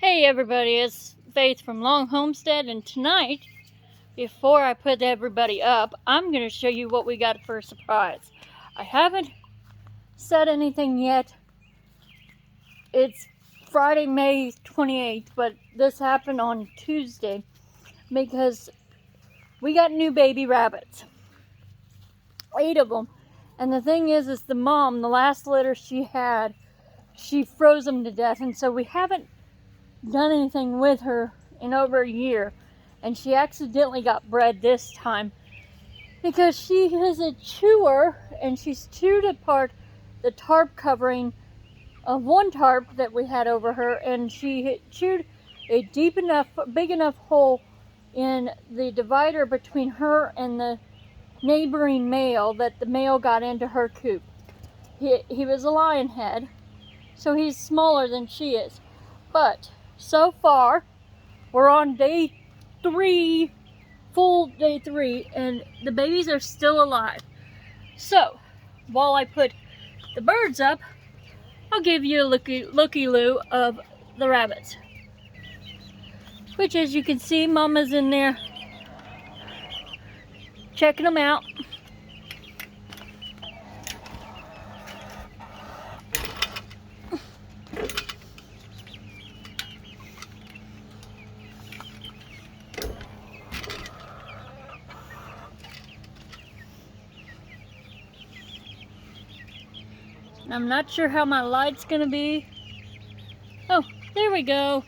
Hey everybody, it's Faith from Homestead, and tonight, before I put everybody up, I'm going to show you what we got for a surprise. I haven't said anything yet. It's Friday, May 28th, but this happened on Tuesday because we got new baby rabbits. 8 of them. And the thing is the mom, the last litter she had, she froze them to death, and so we haven't done anything with her in over a year, and she accidentally got bred this time because she is a chewer, and she's chewed apart the tarp covering of one tarp that we had over her, and she chewed a big enough hole in the divider between her and the neighboring male that the male got into her coop. He was a lion head, so he's smaller than she is, but so far, we're on day 3, full day 3, and the babies are still alive. So, while I put the birds up, I'll give you a looky-loo of the rabbits. Which, as you can see, Mama's in there checking them out. I'm not sure how my light's gonna be. Oh, there we go.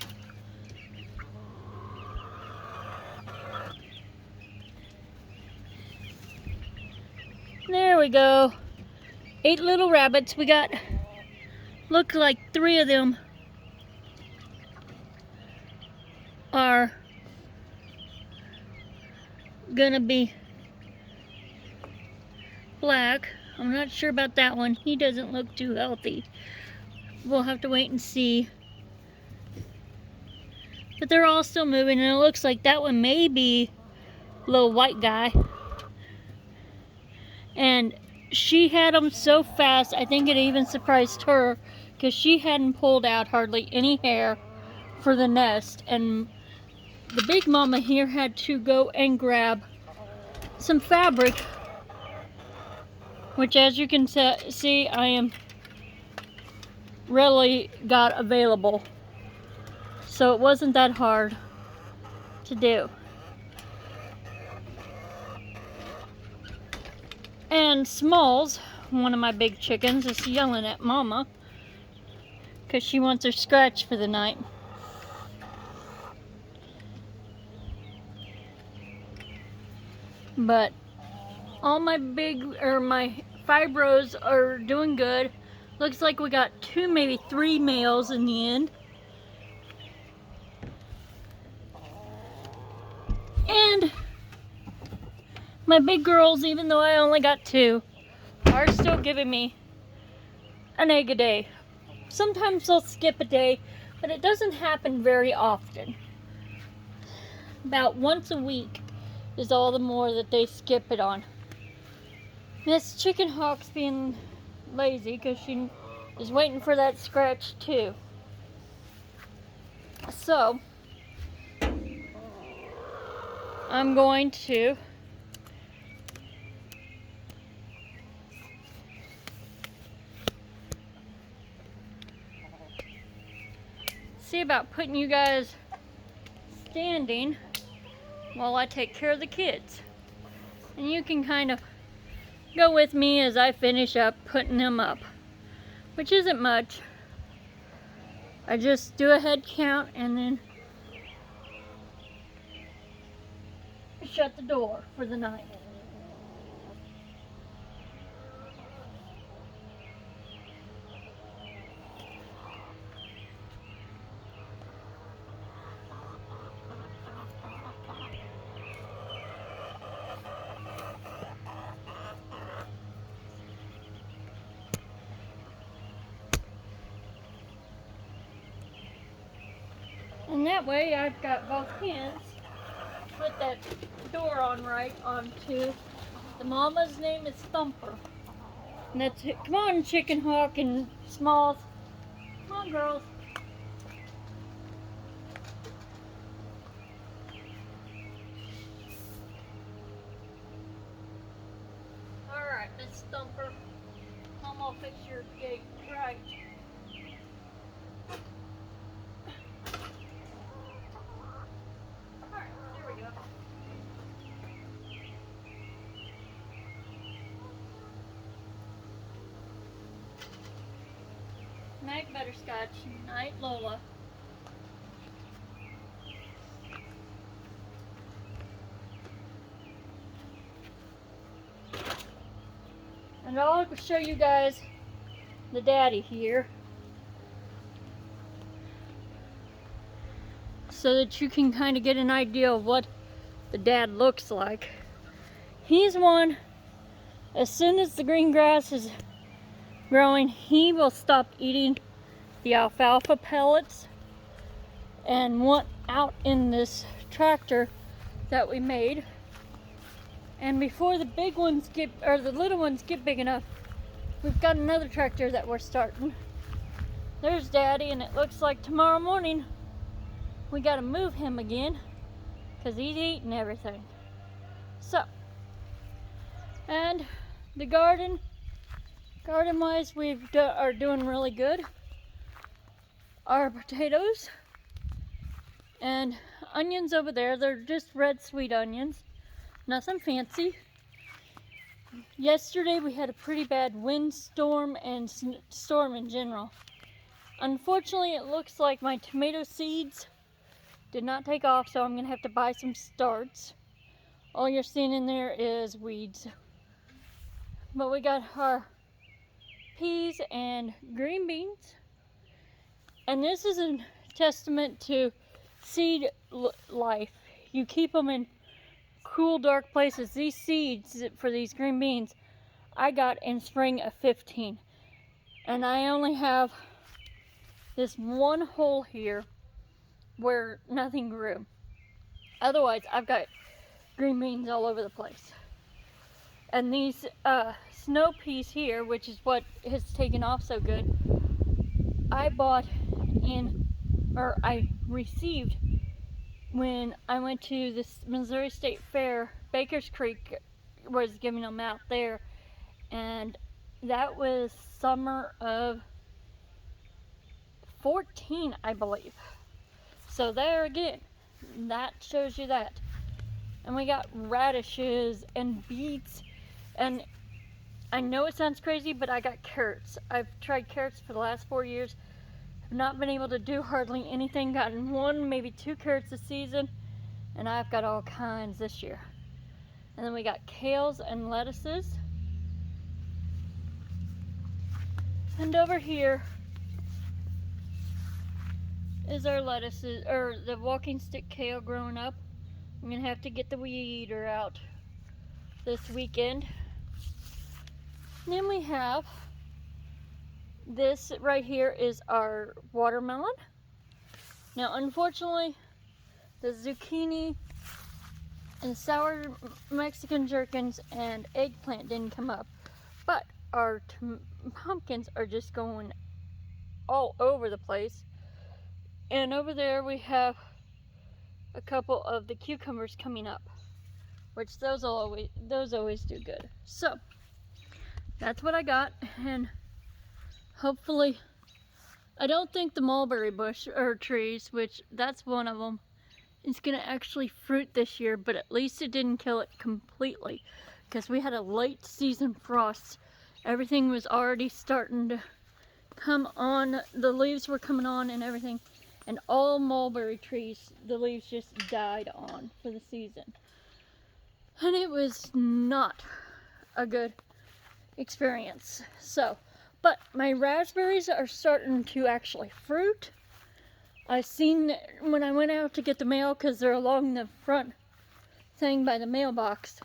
There we go. 8 little rabbits. We got, look like 3 of them are gonna be black. I'm not sure about that one. He doesn't look too healthy. We'll have to wait and see. But they're all still moving, and it looks like that one may be a little white guy. And she had them so fast, I think it even surprised her, because she hadn't pulled out hardly any hair for the nest. And the big mama here had to go and grab some fabric, which, as you can see, I am really got available, so it wasn't that hard to do. And Smalls, one of my big chickens, is yelling at Mama because she wants her scratch for the night. But all my my fibros are doing good. Looks like we got 2, maybe 3 males in the end. And my big girls, even though I only got 2, are still giving me an egg a day. Sometimes they'll skip a day, but it doesn't happen very often. About once a week is all the more that they skip it on. Miss Chicken Hawk's being lazy because she is waiting for that scratch too. So, I'm going to see about putting you guys standing while I take care of the kids. And you can kind of go with me as I finish up putting them up, which isn't much. I just do a head count and then shut the door for the night. And that way I've got both hands. Put that door on right onto the mama's name is Thumper. And that's it. Come on, Chicken Hawk and Smalls. Come on, girls. stumper. I'm gonna fix your gate right. Alright, there we go. Night Butterscotch, Night Lola. And I'll show you guys the daddy here so that you can kind of get an idea of what the dad looks like. He's one, as soon as the green grass is growing, he will stop eating the alfalfa pellets and want out in this tractor that we made. And before the big ones get, or the little ones get big enough, we've got another tractor that we're starting. There's Daddy, and it looks like tomorrow morning we gotta move him again because he's eating everything. So, and the garden-wise, are doing really good. Our potatoes and onions over there, they're just red sweet onions. Nothing fancy. Yesterday we had a pretty bad windstorm and storm in general. Unfortunately, it looks like my tomato seeds did not take off, so I'm going to have to buy some starts. All you're seeing in there is weeds. But we got our peas and green beans. And this is a testament to seed life. You keep them in cool, dark places. These seeds for these green beans I got in spring of 15, and I only have this one hole here where nothing grew. Otherwise, I've got green beans all over the place. And these snow peas here, which is what has taken off so good, I bought I received when I went to this Missouri State Fair. Baker's Creek was giving them out there, and that was summer of 14, I believe. So there again, that shows you that. And we got radishes and beets, and I know it sounds crazy, but I got carrots. I've tried carrots for the last 4 years. I've not been able to do hardly anything. Gotten 1, maybe 2 carrots a season, and I've got all kinds this year. And then we got kales and lettuces. And over here is our lettuces, or the walking stick kale growing up. I'm gonna have to get the weed eater out this weekend. And then we have this right here is our watermelon. Now, unfortunately, the zucchini and sour Mexican gherkins and eggplant didn't come up, but our pumpkins are just going all over the place. And over there we have a couple of the cucumbers coming up, which those always do good. So that's what I got, and hopefully, I don't think the mulberry bush or trees, which that's one of them, is gonna actually fruit this year, but at least it didn't kill it completely, because we had a late season frost. Everything was already starting to come on, the leaves were coming on and everything, and all mulberry trees, the leaves just died on for the season. And it was not a good experience. So, but my raspberries are starting to actually fruit. I seen when I went out to get the mail, because they're along the front thing by the mailbox,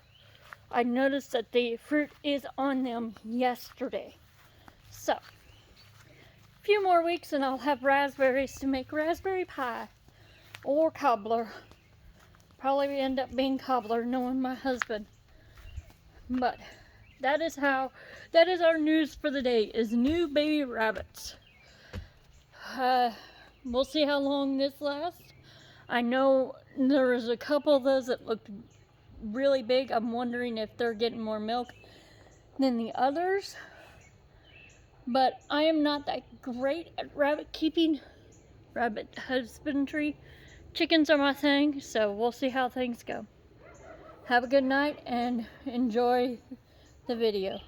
I noticed that the fruit is on them yesterday. So, a few more weeks and I'll have raspberries to make raspberry pie or cobbler. Probably end up being cobbler, knowing my husband. But that is our news for the day, is new baby rabbits. We'll see how long this lasts. I know there was a couple of those that looked really big. I'm wondering if they're getting more milk. than the others, but I am not that great at rabbit keeping, rabbit husbandry. Chickens are my thing, so we'll see how things go. Have a good night and enjoy the video.